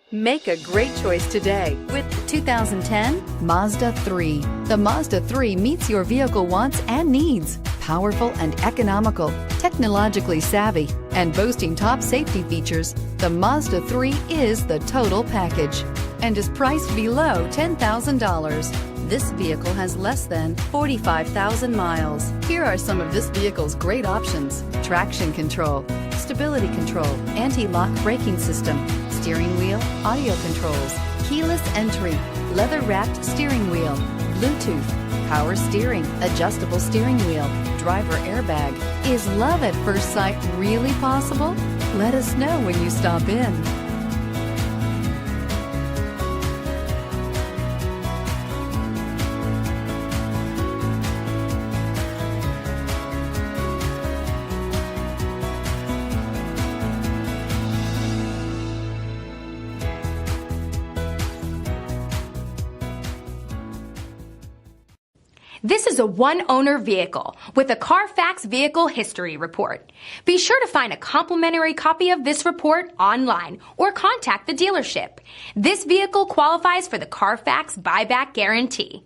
Make a great choice today with the 2010 Mazda 3. The Mazda 3 meets your vehicle wants and needs. Powerful and economical, technologically savvy, and boasting top safety features, the Mazda 3 is the total package and is priced below $10,000. This vehicle has less than 45,000 miles. Here are some of this vehicle's great options: traction control, stability control, anti-lock braking system, steering wheel audio controls, keyless entry, leather-wrapped steering wheel, Bluetooth, power steering, adjustable steering wheel, driver airbag. Is love at first sight really possible? Let us know when you stop in. This is a one-owner vehicle with a Carfax Vehicle History Report. Be sure to find a complimentary copy of this report online or contact the dealership. This vehicle qualifies for the Carfax Buyback Guarantee.